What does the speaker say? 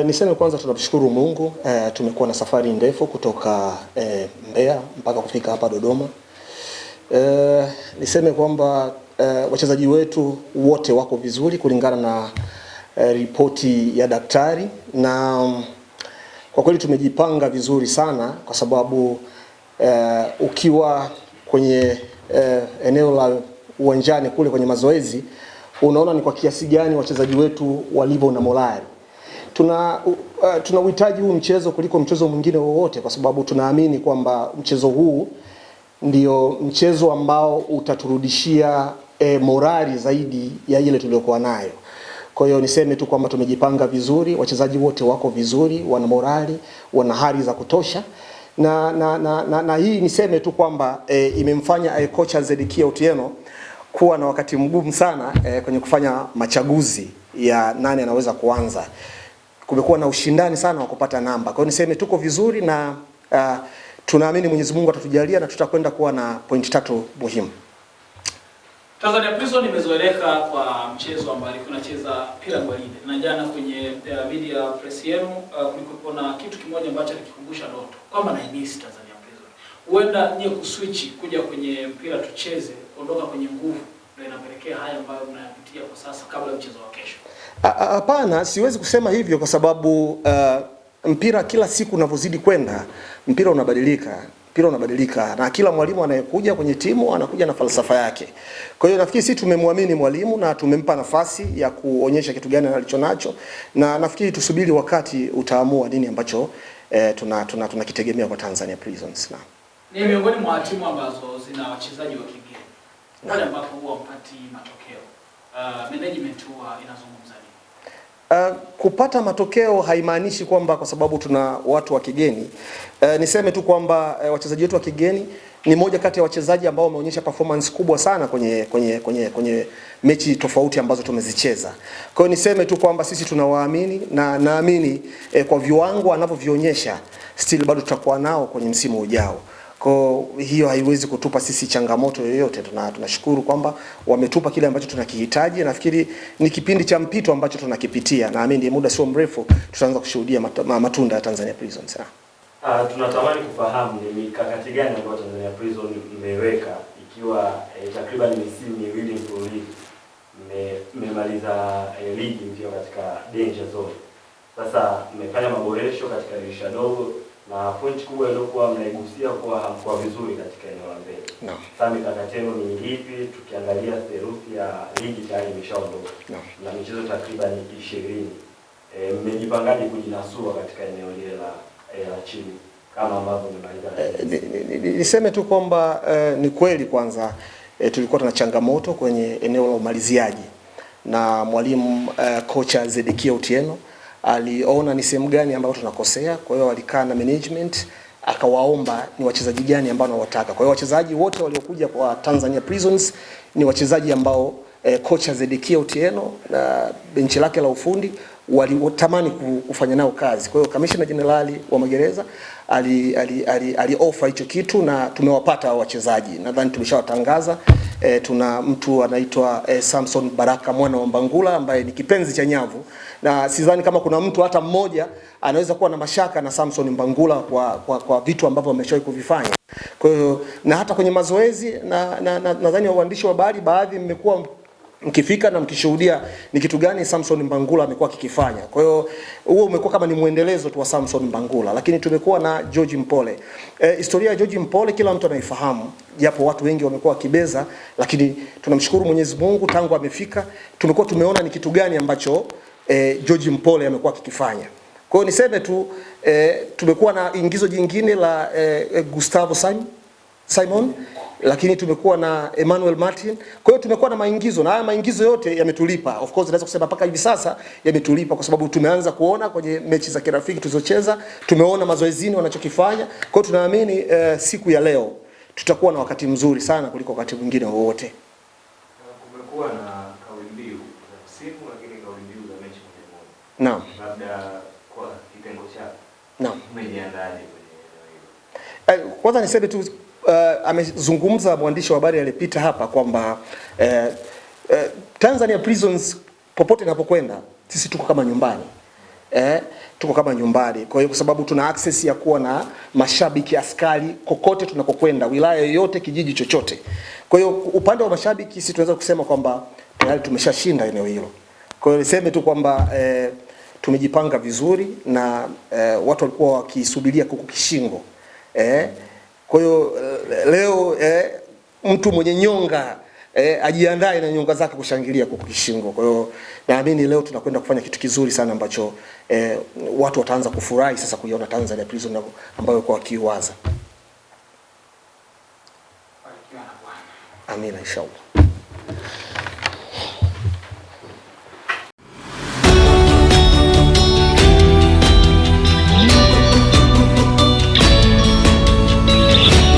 Niseme kwanza tunamshukuru Mungu, tumekuwa na safari ndefu kutoka Mbeya mpaka kufika hapa Dodoma. Niseme kwamba wachezaji wetu wote wako vizuri kulingana na ripoti ya daktari, na kwa kweli tumejipanga vizuri sana kwa sababu ukiwa kwenye eneo la uwanjani kule kwenye mazoezi unaona ni kwa kiasi gani wachezaji wetu walivyo na morali. Tuna uhitaji huu mchezo kuliko mchezo mwingine wowote, kwa sababu tunaamini kwamba mchezo huu ndio mchezo ambao utaturudishia morali zaidi ya ile tuliyokuwa nayo. Kwa hiyo niseme tu kwamba tumejipanga vizuri, wachezaji wote wako vizuri, wana morali, wana hali za kutosha. Na hii niseme tu kwamba imemfanya kocha Zedekia Otieno kuwa na wakati mgumu sana kwenye kufanya machaguzi ya nani anaweza kuanza. Kumekuwa na ushindani sana wa kupata namba. Kwa hiyo niseme tuko vizuri na tunaamini Mwenyezi Mungu atatujalia na tutakwenda kuwa na pointi 3 muhimu. Tanzania Prison imezoeleka kwa mchezo ambao alikuwa anacheza pira gwaride. Na jana kwenye media press yenu kulikuwa na kitu kimoja ambacho alikikumbusha Doto kwamba na miss Tanzania Prison. Huenda nye kuswitch kuja kwenye mpira tucheze, ondoka kwenye nguvu ndio inapelekea haya ambayo mnayapitia kwa sasa kabla ya mchezo wa kesho. Hapana, siwezi kusema hivyo kwa sababu mpira kila siku unavyozidi kwenda, mpira unabadilika na kila mwalimu anayekuja kwenye timu anakuja na falsafa yake. Kwa hiyo nafikiri sisi tumemwamini mwalimu na tumempa nafasi ya kuonyesha kitu gani alichonacho, na nafikiri tusubiri wakati utaamua nini ambacho tunakitegemea kwa Tanzania Prisons. Ni miongoni mwa timu ambazo zina wachezaji wa kigeni. Wale ambapo huwa mpati matokeo. Management huwa inazungumza nini? Kupata matokeo haimaanishi kwamba kwa sababu tuna watu wa kigeni. Niseme tu kwamba wachezaji wetu wa kigeni ni moja kati ya wachezaji ambao wameonyesha performance kubwa sana kwenye mechi tofauti ambazo tumezicheza. Kwa hiyo niseme tu kwamba sisi tunawaamini na naamini kwa viwango wanavyovionyesha still bado tutakuwa nao kwenye msimu ujao. Kwa hiyo haiwezi kutupa sisi changamoto yoyote. Tunashukuru kwamba wametupa kile ambacho tunakihitaji. Nafikiri ni kipindi cha mpito ambacho tunakipitia. Naamini muda sio mrefu tutaanza kushuhudia matunda ya Tanzania Prisons. Tunatamani kufahamu ni mikakati gani ambayo Tanzania Prison imeweka ikiwa takriban misimu miwili mfululizo mmemaliza ligi mkiwa katika danger zone. Sasa mmefanya maboresho katika dirisha dogo na point kubwa iliyokuwa mnaigusia kwa hamkuwa vizuri katika eneo la mbele. Naam. Sasa mikakati yenu ni ipi tukiangalia theluthi ya ligi tayari imeshaondoka? Naam. Na michezo takriban 20. Mmejipangaje kujinasua katika eneo lile la chini kama ambavyo mmemaliza? Niseme tu kwamba ni kweli kwanza tulikuwa tuna changamoto kwenye eneo la umaliziaji, na mwalimu kocha Zedekia Otieno aliona ni sehemu gani ambayo tunakosea. Kwa hiyo alikaa na management akawaomba ni wachezaji gani ambao wanataka. Kwa hiyo wachezaji wote waliokuja kwa Tanzania Prisons ni wachezaji ambao kocha Zedekia Otieno na benchi lake la ufundi walitamani kufanya nao kazi. Kwa hiyo Kamishna Jenerali wa Magereza ali offer hicho kitu na tumewapata hao wachezaji. Nadhani tumeshawatangaza. Tuna mtu anaitwa Samson Baraka mwana wa Mbangula ambaye ni kipenzi cha nyavu, na sidhani kama kuna mtu hata mmoja anaweza kuwa na mashaka na Samson Mbangula kwa vitu ambavyo ameshawahi kuvifanya. Kwa hiyo na hata kwenye mazoezi nadhani waandishi wa habari baadhi mmekuwa mkifika na mkishuhudia ni kitu gani Samson Mbangula amekuwa kikifanya. Kwa hiyo huo umekuwa kama ni muendelezo tu wa Samson Mbangula. Lakini tumekuwa na George Mpole. Historia ya George Mpole kila mtu anaifahamu, japo watu wengi wamekuwa kibeza, lakini tunamshukuru Mwenyezi Mungu tangu amefika tumekuwa tumeona ni kitu gani ambacho George Mpole amekuwa kikifanya. Kwa hiyo niseme tu tumekuwa na ingizo jingine la Gustavo Simon, lakini tumekuwa na Emmanuel Martin. Kwa hiyo tumekuwa na maingizo, na haya maingizo yote yametulipa. Of course naweza kusema mpaka hivi sasa yametulipa kwa sababu tumeanza kuona kwenye mechi za kirafiki tulizocheza, tumeona mazoezini wanachokifanya. Kwa hiyo tunaamini siku ya leo tutakuwa na wakati mzuri sana kuliko wakati mwingine wowote. Kumekuwa na kauli mbiu za msimu, lakini kauli mbiu za mechi moja. Naam. Labda kwa kitengo chako. Naam. Umejiandaje kwenye hilo? Kwanza niseme tu amezungumza mwandishi wa habari aliyepita hapa kwamba Tanzania Prisons popote inapokwenda sisi tuko kama nyumbani. tuko kama nyumbani. Kwa hiyo kwa sababu tuna access ya kuwa na mashabiki askari kokote tunakokwenda, wilaya yoyote, kijiji chochote. Kwa hiyo upande wa mashabiki sisi tunaweza kusema kwamba tayari tumeshashinda eneo hilo. Kwa hiyo niseme tu kwamba tumejipanga vizuri na watu walikuwa wakisubiria kuku kishingo. Kwa hiyo leo mtu mwenye nyonga ajiandae na nyonga zake kushangilia kuku kishingo. Kwa hiyo naamini leo tunakwenda kufanya kitu kizuri sana ambacho watu wataanza kufurahi sasa kuiona Tanzania Prison ambayo kwa wakiwaza. Amina inshallah.